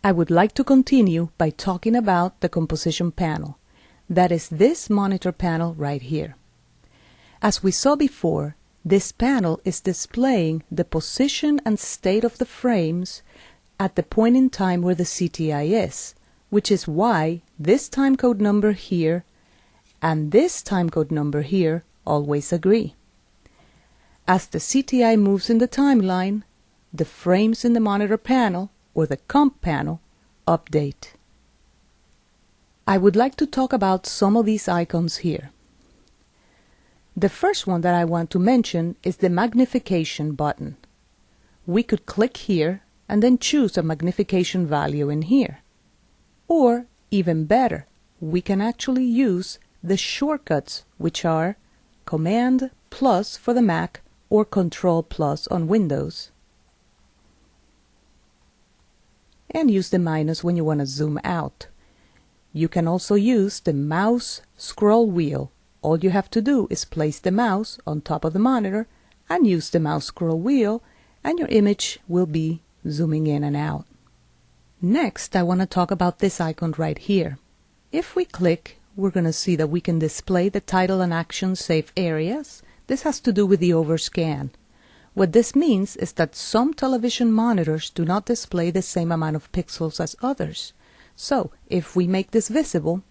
I would like to continue by talking about the composition panel. That is this monitor panel right here. As we saw before, this panel is displaying the position and state of the frames at the point in time where the CTI is, which is why this timecode number here and this timecode number here always agree. As the CTI moves in the timeline, the frames in the monitor panel, or the comp panel, update. I would like to talk about some of these icons here. The first one that I want to mention is the magnification button. We could click here and then choose a magnification value in here. Or, even better, we can actually use the shortcuts, which are Command plus for the Mac or Control plus on Windows. And use the minus when you want to zoom out. You can also use the mouse scroll wheel. All you have to do is place the mouse on top of the monitor and use the mouse scroll wheel, and your image will be zooming in and out. Next, I want to talk about this icon right here. If we click, we're going to see that we can display the title and action save areas. This has to do with the overscan. What this means is that some television monitors do not display the same amount of pixels as others. So, if we make this visible,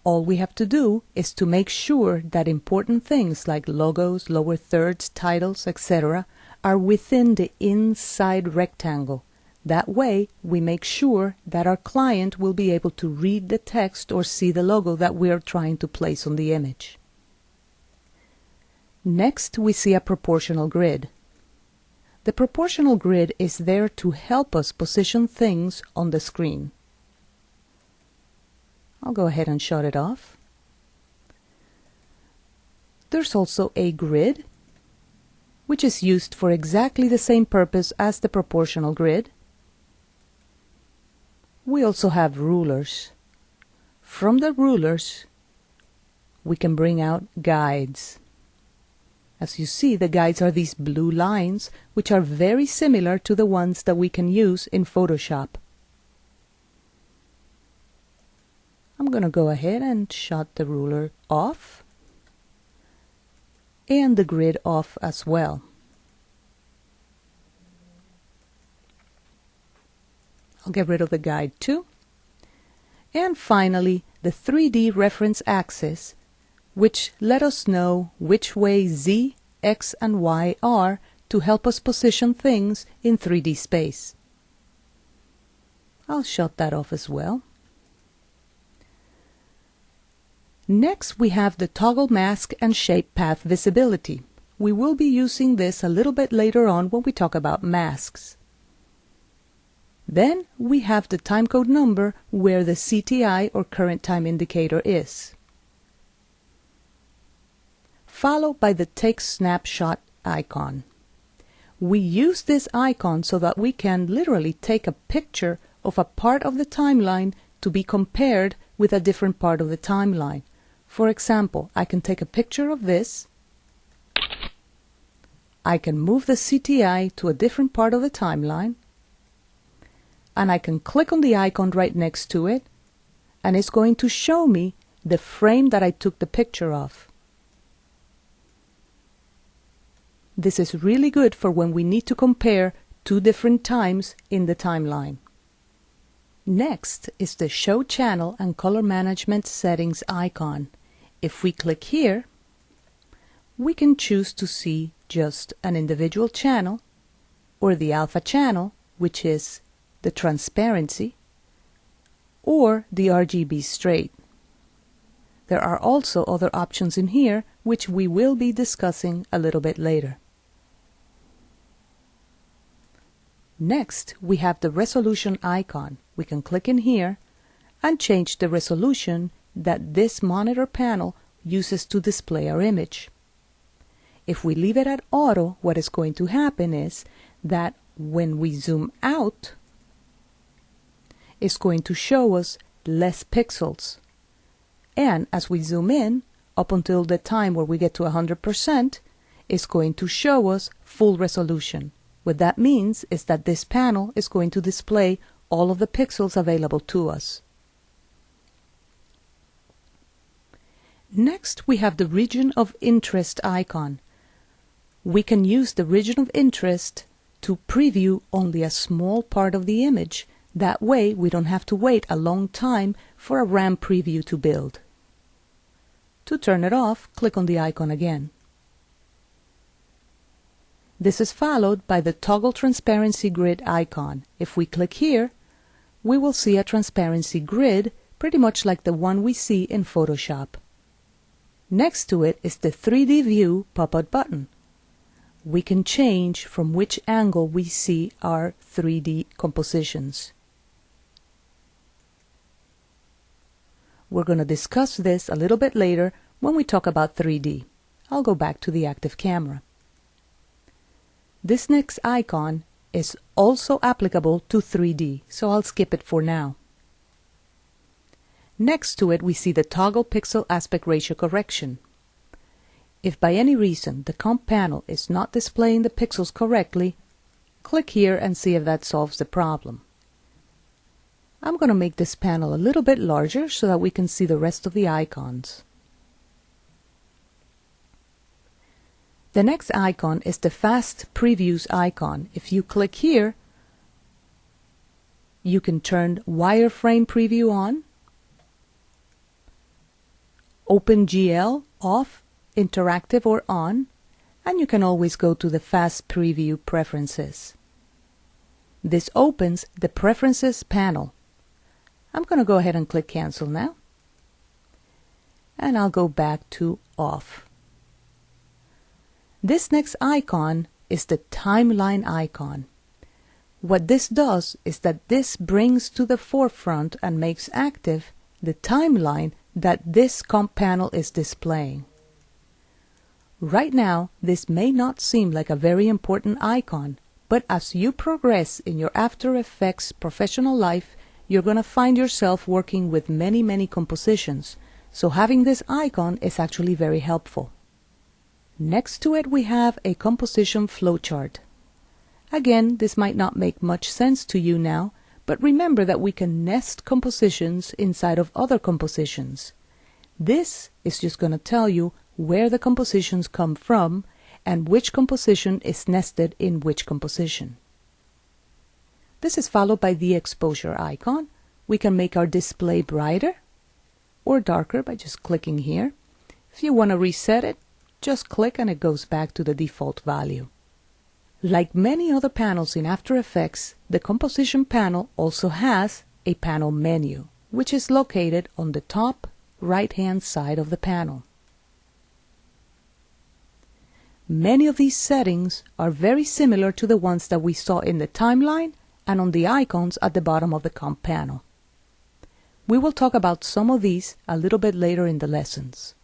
all we have to do is to make sure that important things like logos, lower thirds, titles, etc. are within the inside rectangle. That way, we make sure that our client will be able to read the text or see the logo that we are trying to place on the image. Next, we see a proportional grid. The proportional grid is there to help us position things on the screen. I'll go ahead and shut it off. There's also a grid, which is used for exactly the same purpose as the proportional grid. We also have rulers. From the rulers, we can bring out guides. As you see, the guides are these blue lines, which are very similar to the ones that we can use in Photoshop. I'm going to go ahead and shut the ruler off and the grid off as well. I'll get rid of the guide too. And finally, the 3D reference axis, which let us know which way Z, X, and Y are to help us position things in 3D space. I'll shut that off as well. Next, we have the toggle mask and shape path visibility. We will be using this a little bit later on when we talk about masks. Then we have the timecode number where the CTI or current time indicator is, followed by the take snapshot icon. We use this icon so that we can literally take a picture of a part of the timeline to be compared with a different part of the timeline. For example, I can take a picture of this. I can move the CTI to a different part of the timeline, and I can click on the icon right next to it, and it's going to show me the frame that I took the picture of. This is really good for when we need to compare two different times in the timeline. Next is the Show Channel and Color Management Settings icon. If we click here, we can choose to see just an individual channel, or the alpha channel, which is the transparency, or the RGB straight. There are also other options in here, which we will be discussing a little bit later. Next, we have the resolution icon. We can click in here and change the resolution that this monitor panel uses to display our image. If we leave it at auto, what is going to happen is that when we zoom out, it's going to show us less pixels. And as we zoom in, up until the time where we get to 100%, it's going to show us full resolution. What that means is that this panel is going to display all of the pixels available to us. Next, we have the region of interest icon. We can use the region of interest to preview only a small part of the image. That way, we don't have to wait a long time for a RAM preview to build. To turn it off, click on the icon again. This is followed by the Toggle Transparency Grid icon. If we click here, we will see a transparency grid, pretty much like the one we see in Photoshop. Next to it is the 3D View pop-up button. We can change from which angle we see our 3D compositions. We're going to discuss this a little bit later when we talk about 3D. I'll go back to the active camera. This next icon is also applicable to 3D, so I'll skip it for now. Next to it, we see the Toggle Pixel Aspect Ratio Correction. If by any reason the comp panel is not displaying the pixels correctly, click here and see if that solves the problem. I'm going to make this panel a little bit larger so that we can see the rest of the icons. The next icon is the Fast Previews icon. If you click here, you can turn Wireframe Preview on, OpenGL off, Interactive or on, and you can always go to the Fast Preview Preferences. This opens the Preferences panel. I'm going to go ahead and click Cancel now, and I'll go back to Off. This next icon is the Timeline icon. What this does is that this brings to the forefront and makes active the timeline that this comp panel is displaying. Right now, this may not seem like a very important icon, but as you progress in your After Effects professional life, you're going to find yourself working with many compositions, so having this icon is actually very helpful. Next to it, we have a composition flowchart. Again, this might not make much sense to you now, but remember that we can nest compositions inside of other compositions. This is just going to tell you where the compositions come from and which composition is nested in which composition. This is followed by the exposure icon. We can make our display brighter or darker by just clicking here. If you want to reset it, just click and it goes back to the default value. Like many other panels in After Effects, the composition panel also has a panel menu, which is located on the top right-hand side of the panel. Many of these settings are very similar to the ones that we saw in the timeline and on the icons at the bottom of the comp panel. We will talk about some of these a little bit later in the lessons.